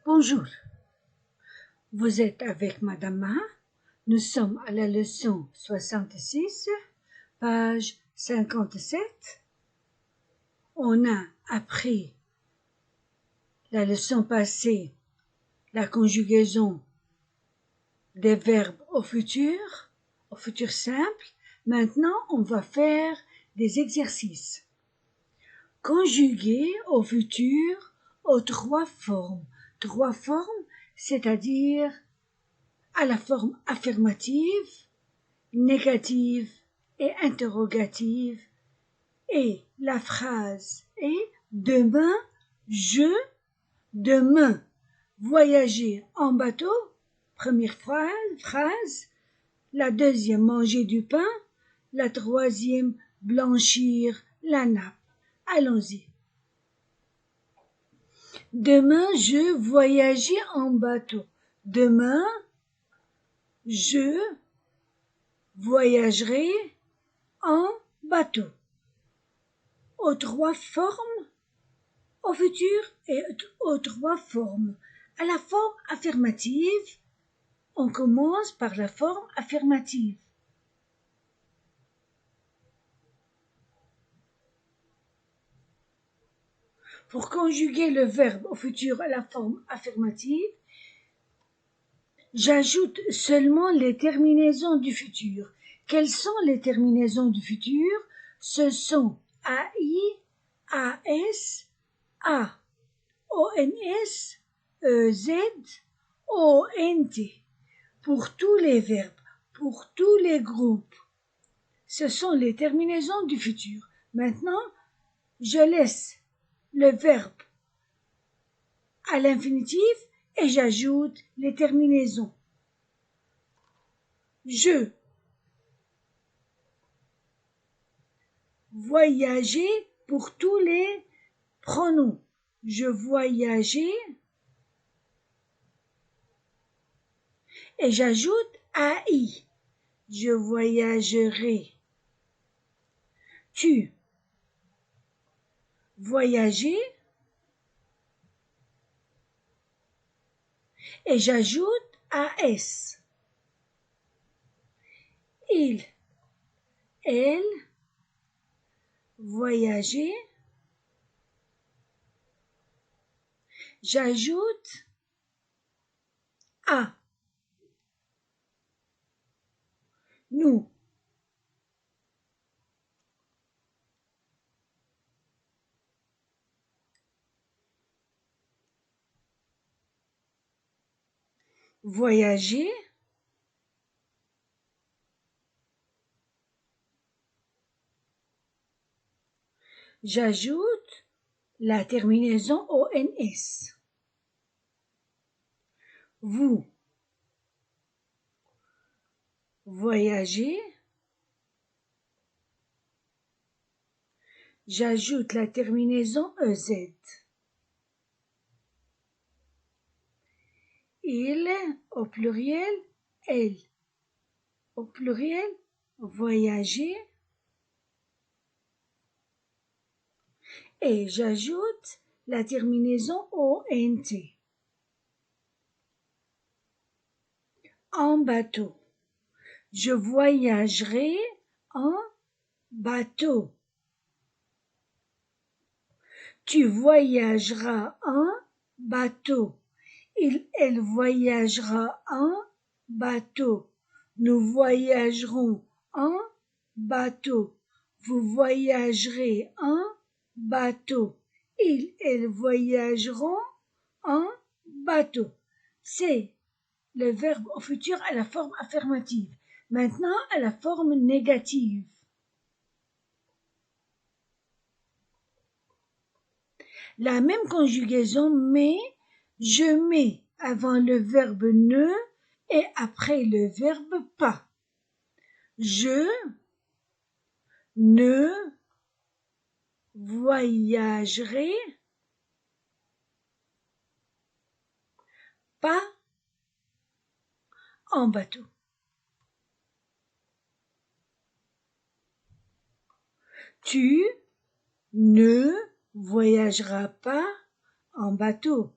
Bonjour, vous êtes avec Madame Ma. Nous sommes à la leçon 66, page 57. On a appris la leçon passée la conjugaison des verbes au futur simple. Maintenant, on va faire des exercices. Conjuguer au futur aux trois formes. Trois formes, c'est-à-dire à la forme affirmative, négative et interrogative. Et la phrase est demain, demain, voyager en bateau, première phrase, la deuxième, manger du pain, la troisième, blanchir la nappe. Allons-y. Demain, je voyagerai en bateau. Demain, je voyagerai en bateau. Aux trois formes, au futur et aux trois formes. À la forme affirmative, on commence par la forme affirmative. Pour conjuguer le verbe au futur à la forme affirmative, j'ajoute seulement les terminaisons du futur. Quelles sont les terminaisons du futur? Ce sont AI, AS, A, ONS, EZ, ONT. Pour tous les verbes, pour tous les groupes. Ce sont les terminaisons du futur. Maintenant, je laisse le verbe à l'infinitif et j'ajoute les terminaisons. Je voyageais pour tous les pronoms. Je voyageais et j'ajoute AI. Je voyagerai. Tu voyageais et j'ajoute AS. Il, elle, voyager, j'ajoute A. Nous. Voyager, j'ajoute la terminaison ONS. Vous voyagez, j'ajoute la terminaison EZ. Il au pluriel, elle au pluriel, voyager, et j'ajoute la terminaison ONT. En bateau. Je voyagerai en bateau. Tu voyageras en bateau. Elle voyagera en bateau. Nous voyagerons en bateau. Vous voyagerez en bateau. Elles voyageront en bateau. C'est le verbe au futur à la forme affirmative. Maintenant, à la forme négative. La même conjugaison, mais je mets avant le verbe ne et après le verbe pas. Je ne voyagerai pas en bateau. Tu ne voyageras pas en bateau.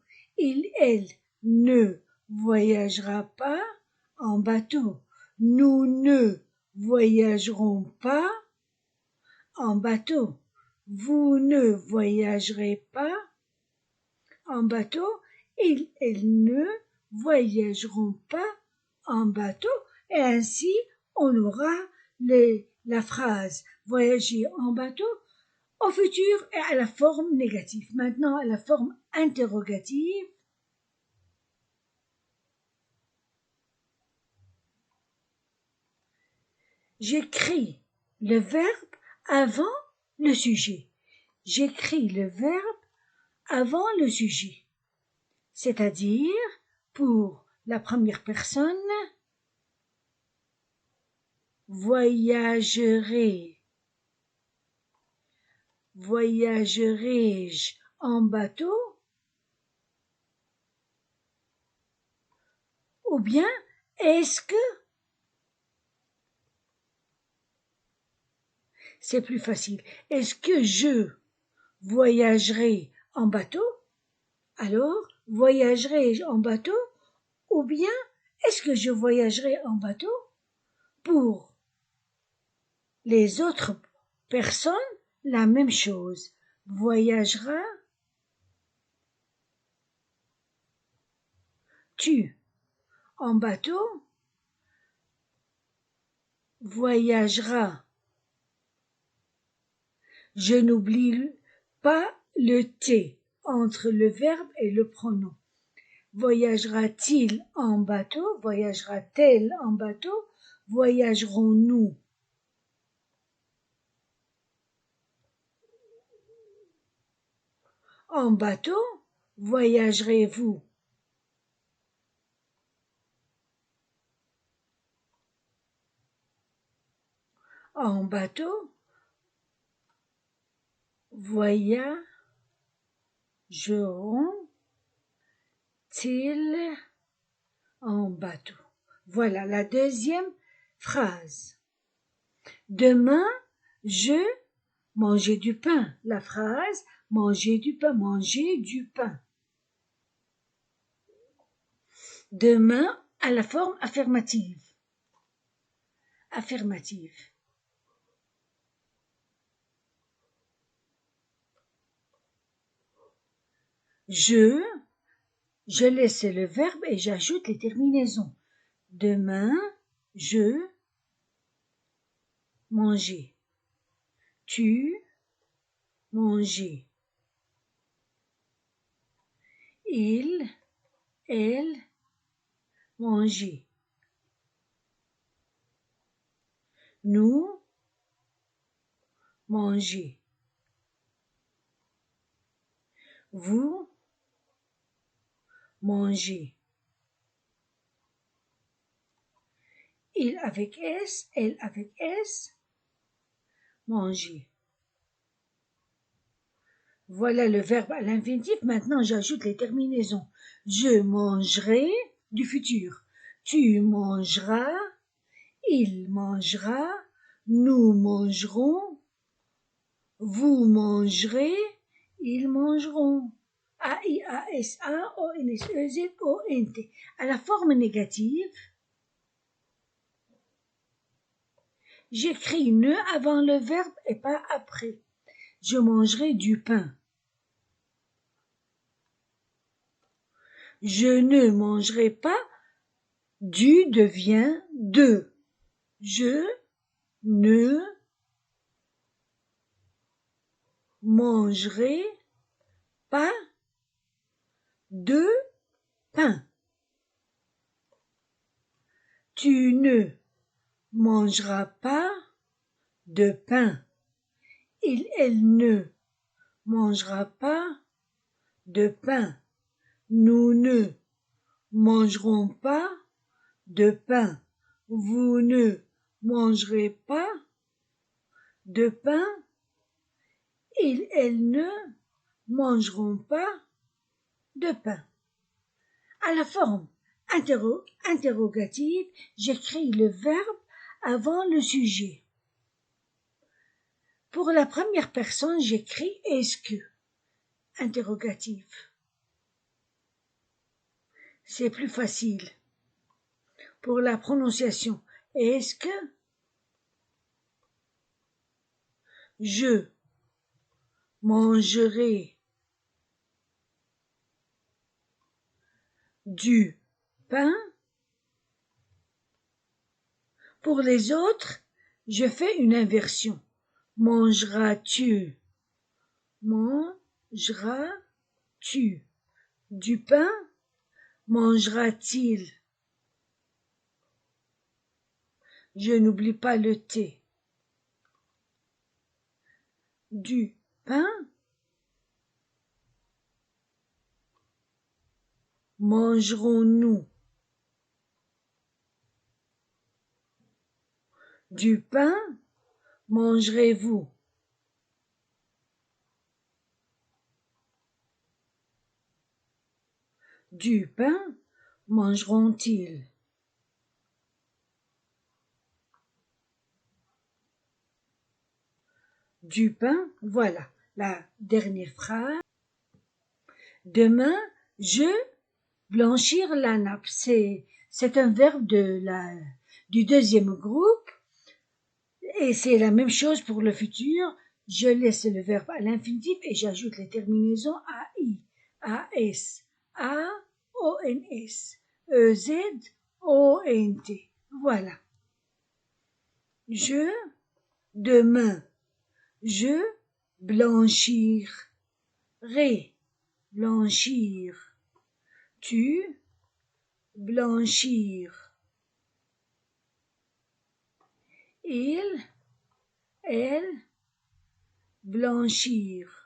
elle ne voyagera pas en bateau. Nous ne voyagerons pas en bateau. Vous ne voyagerez pas en bateau. Elles ne voyageront pas en bateau. Et ainsi, on aura la phrase voyager en bateau au futur et à la forme négative. Maintenant, à la forme interrogative. J'écris le verbe avant le sujet. J'écris le verbe avant le sujet. C'est-à-dire, pour la première personne, voyagerai. Voyagerai-je en bateau? Ou bien, est-ce que c'est plus facile? Est-ce que je voyagerai en bateau? Alors, voyagerai-je en bateau? Ou bien, est-ce que je voyagerai en bateau? Pour les autres personnes, la même chose. Voyagera tu en bateau? Voyagera. Je n'oublie pas le T entre le verbe et le pronom. Voyagera-t-il en bateau? Voyagera-t-elle en bateau? Voyagerons-nous? En bateau? Voyagerez-vous? En bateau? Voyageront-ils en bateau? Voilà la deuxième phrase. Demain, je mangeais du pain. La phrase manger du pain, manger du pain. Demain à la forme affirmative. Affirmative. Je laisse le verbe et j'ajoute les terminaisons. Demain, je mangeais. Tu mangeais. Il, elle mangeait. Nous mangeait. Vous mangez. Il avec S, elle avec S, manger. Voilà le verbe à l'infinitif. Maintenant, j'ajoute les terminaisons. Je mangerai du futur. Tu mangeras. Il mangera. Nous mangerons. Vous mangerez. Ils mangeront. A-I-A-S-A-O-N-S-E-Z-O-N-T. À la forme négative, j'écris ne avant le verbe et pas après. Je mangerai du pain. Je ne mangerai pas. Du devient de. Je ne mangerai pas de pain. Tu ne mangeras pas de pain. Elle ne mangera pas de pain. Nous ne mangerons pas de pain. Vous ne mangerez pas de pain. Elles ne mangeront pas de pain. À la forme interrogative, j'écris le verbe avant le sujet. Pour la première personne, j'écris est-ce que interrogatif. c'est plus facile pour la prononciation. Est-ce que je mangerai du pain? Pour les autres, je fais une inversion. Mangeras-tu? Mangeras-tu du pain? Mangera-t-il? Je n'oublie pas le T. Du pain? Mangerons-nous du pain? Mangerez-vous? Du pain? Mangeront-ils? Du pain, voilà la dernière phrase. Demain, je blanchir la nappe. C'est un verbe du deuxième groupe et c'est la même chose pour le futur. Je laisse le verbe à l'infinitif et j'ajoute les terminaisons AI, AS, AONS, EZ, ONT. Voilà. Je, demain, je blanchirai, blanchir. Tu, blanchir. Il, elle, blanchir.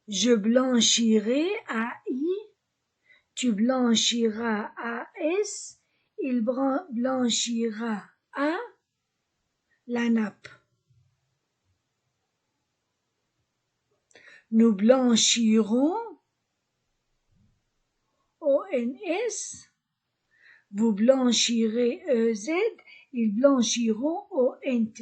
Je blanchirai AI, tu blanchiras AS, il blanchira A, la nappe. Nous blanchirons ONS, vous blanchirez EZ, ils blanchiront ONT.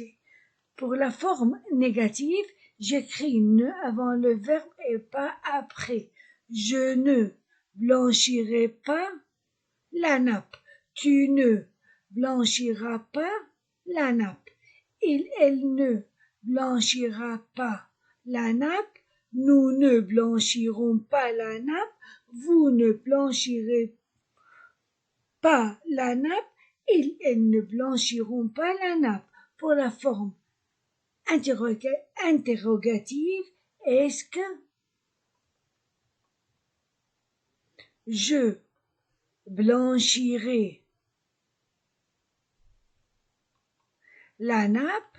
Pour la forme négative, j'écris ne avant le verbe et pas après. Je ne blanchirai pas la nappe. Tu ne blanchiras pas la nappe. Il, elle ne blanchira pas la nappe. Nous ne blanchirons pas la nappe. Vous ne blanchirez pas la nappe. Ils, elles ne blanchiront pas la nappe. Pour la forme interrogative, est-ce que je blanchirai la nappe?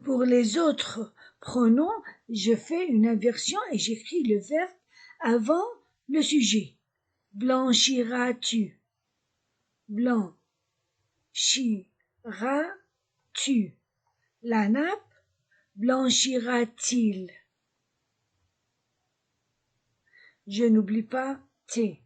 Pour les autres pronoms, je fais une inversion et j'écris le verbe avant le sujet. Blanchiras-tu? Blanchiras-tu la nappe? Blanchira-t-il? Je n'oublie pas T.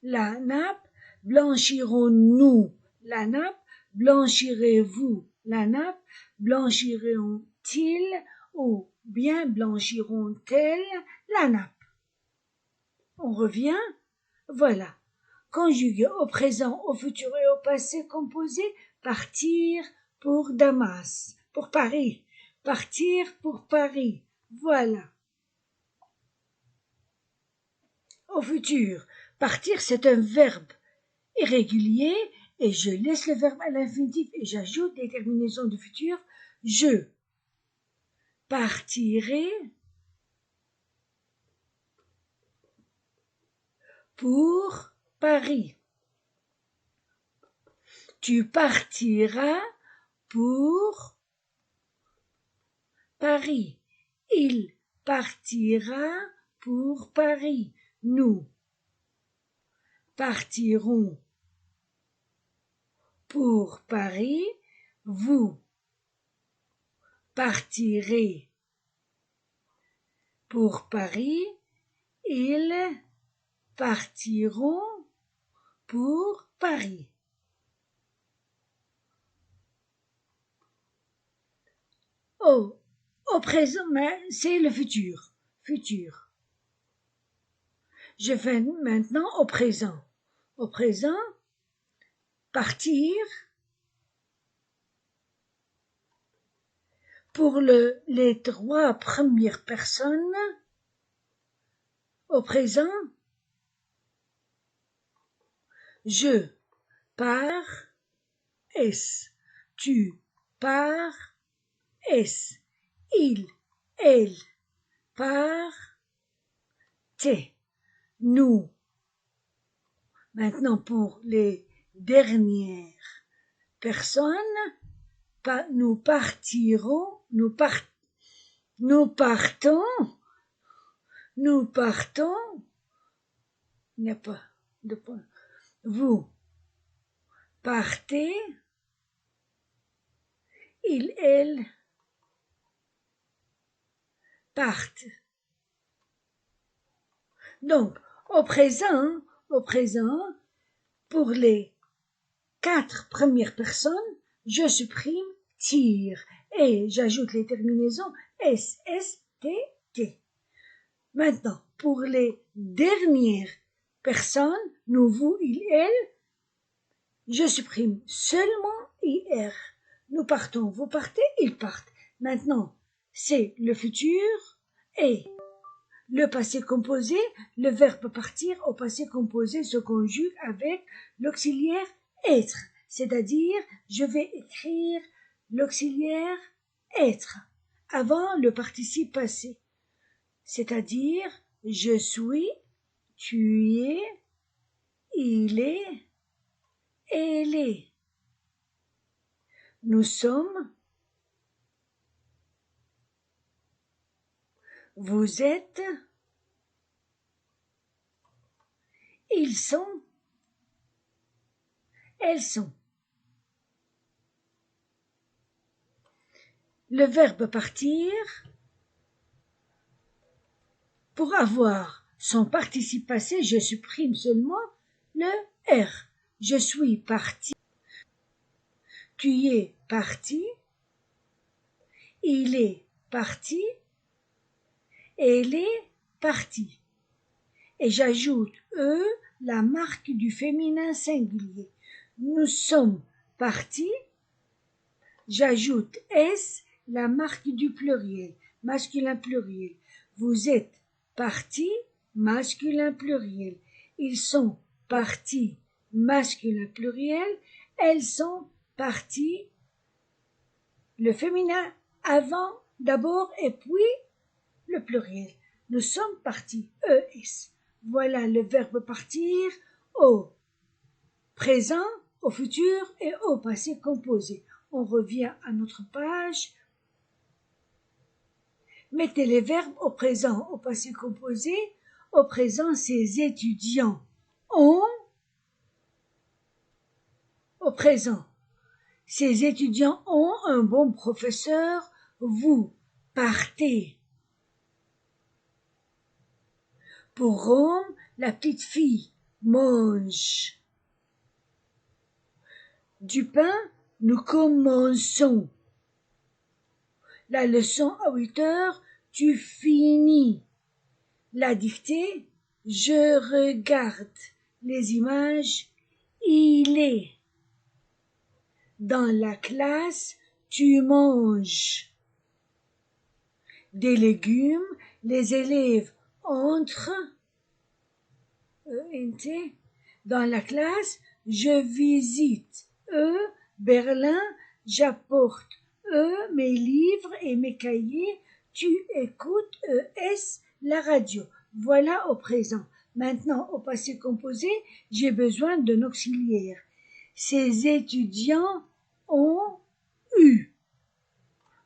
La nappe, blanchirons-nous la nappe? Blanchirez-vous la nappe? Blanchiront-ils ou bien blanchiront-elles la nappe? On revient, voilà. Conjugué au présent, au futur et au passé composé, partir pour Damas, pour Paris, partir pour Paris, voilà. Au futur, partir c'est un verbe irrégulier et je laisse le verbe à l'infinitif et j'ajoute des terminaisons du futur. Je partirai pour Paris. Tu partiras pour Paris. Il partira pour Paris. Nous partirons pour Paris. Vous partirez pour Paris. Ils partiront pour Paris. Au présent, mais c'est le futur. Futur. Je vais maintenant au présent. Au présent, partir. Pour les 3 premières personnes, au présent, je pars, S. Tu pars, S. Il, elle part, T. Nous. Maintenant pour les dernières personnes, nous partirons, nous partons, il n'y a pas de point. Vous partez, il, elle partent. Donc, au présent, pour les 4 premières personnes, je supprime tire et j'ajoute les terminaisons S, S, T, T. Maintenant, pour les dernières personnes, nous, vous, il, elle, je supprime seulement IR. Nous partons, vous partez, ils partent. Maintenant, c'est le futur et le passé composé, le verbe partir au passé composé se conjugue avec l'auxiliaire être, c'est-à-dire je vais écrire l'auxiliaire être avant le participe passé, c'est-à-dire je suis, tu es, il est, elle est. Nous sommes, vous êtes, ils sont, elles sont. Le verbe partir, pour avoir son participe passé, je supprime seulement le R. Je suis parti, tu es parti, il est parti, elle est partie. Et j'ajoute E, la marque du féminin singulier. Nous sommes partis, j'ajoute S, la marque du pluriel, masculin pluriel. Vous êtes partis, masculin pluriel. Ils sont partis, masculin pluriel. Elles sont parties, le féminin avant d'abord et puis le pluriel. Nous sommes partis, ES. Voilà le verbe partir au présent, au futur et au passé composé. On revient à notre page. Mettez les verbes au présent, au passé composé. Au présent, ces étudiants ont. Au présent, ces étudiants ont un bon professeur. Vous partez. Pour Rome, la petite fille mange du pain. Nous commençons la leçon à 8 heures. Tu finis la dictée. Je regarde les images. Il est dans la classe. Tu manges des légumes. Les élèves entrent dans la classe. Je visite Berlin. J'apporte mes livres et mes cahiers. Tu écoutes la radio. Voilà au présent. Maintenant, au passé composé, j'ai besoin d'un auxiliaire. Ces étudiants ont eu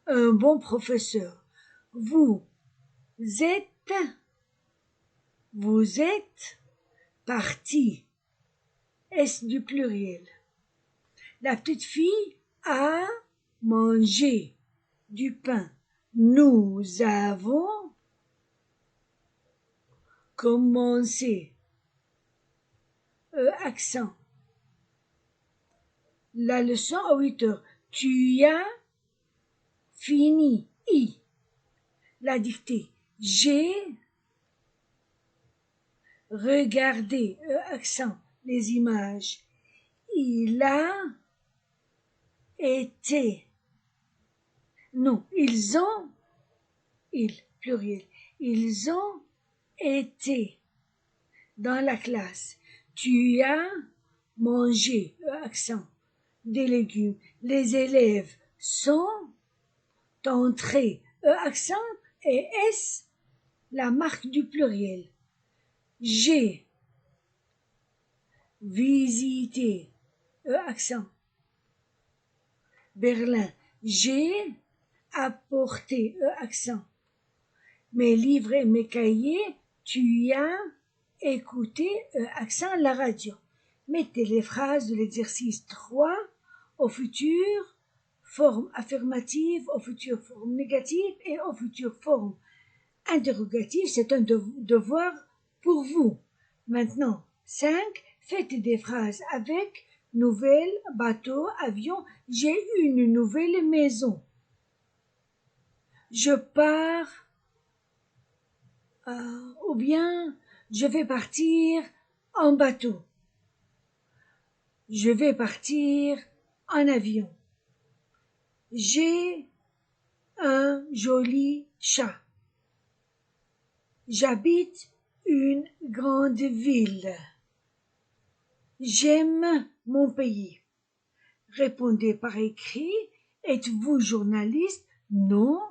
un bon professeur. Vous êtes parti. Est du pluriel. La petite fille a mangé du pain. Nous avons commencé. Accent. La leçon à 8 heures. Tu as fini. I. la dictée. J'ai regardé, accent, les images. Il a été. Non, ils ont, pluriel, ils ont été dans la classe. Tu as mangé, accent, des légumes. Les élèves sont entrés, accent et S, la marque du pluriel. J'ai visité, accent, Berlin. J'ai apporté, accent, mes livres et mes cahiers. Tu as écouté, accent, la radio. Mettez les phrases de l'exercice 3 au futur, forme affirmative, au futur forme négative et au futur forme interrogative. C'est un devoir pour vous. Maintenant, 5. Faites des phrases avec nouvelle, bateau, avion. J'ai une nouvelle maison. Je pars, ou bien je vais partir en bateau. Je vais partir en avion. J'ai un joli chat. J'habite une grande ville. J'aime mon pays. Répondez par écrit. Êtes-vous journaliste? Non,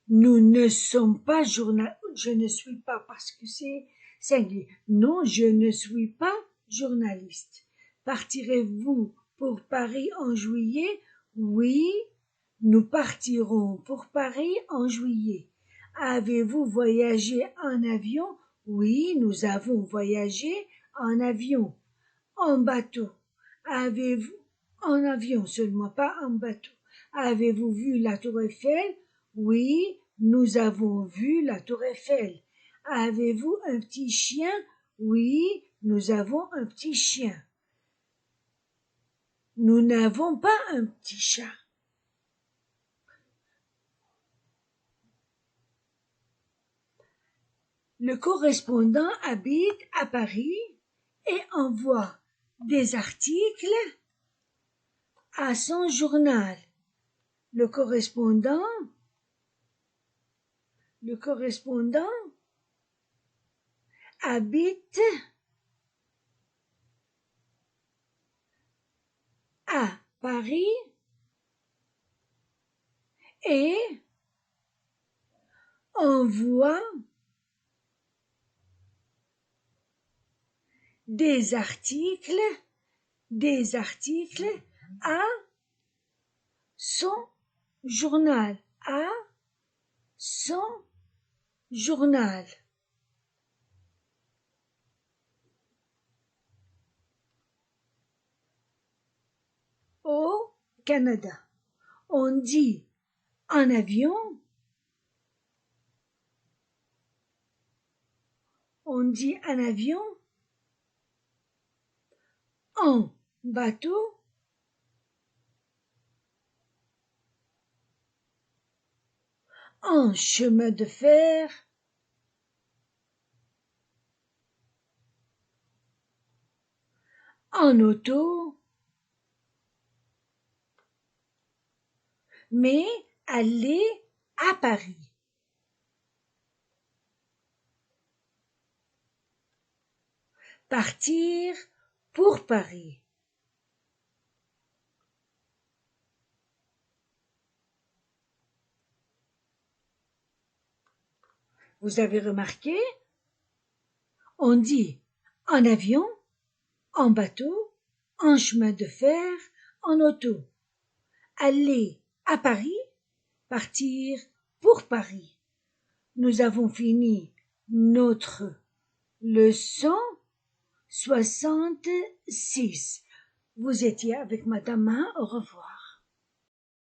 nous ne sommes pas journalistes. Je ne suis pas parce que c'est singulier. Non, je ne suis pas journaliste. Partirez-vous pour Paris en juillet? Oui, nous partirons pour Paris en juillet. Avez-vous voyagé en avion? Oui, nous avons voyagé en avion. En bateau. Avez-vous en avion seulement, pas en bateau. Avez-vous vu la tour Eiffel? Oui, nous avons vu la tour Eiffel. Avez-vous un petit chien? Oui, nous avons un petit chien. Nous n'avons pas un petit chat. Le correspondant habite à Paris et envoie des articles à son journal. Le correspondant habite à Paris et envoie des articles à son journal, Au Canada, on dit en avion, en bateau, en chemin de fer, en auto, mais aller à Paris. Partir pour Paris. Vous avez remarqué? On dit en avion, en bateau, en chemin de fer, en auto. Aller à Paris, partir pour Paris. Nous avons fini notre leçon 66. Vous étiez avec Madame Main, au revoir.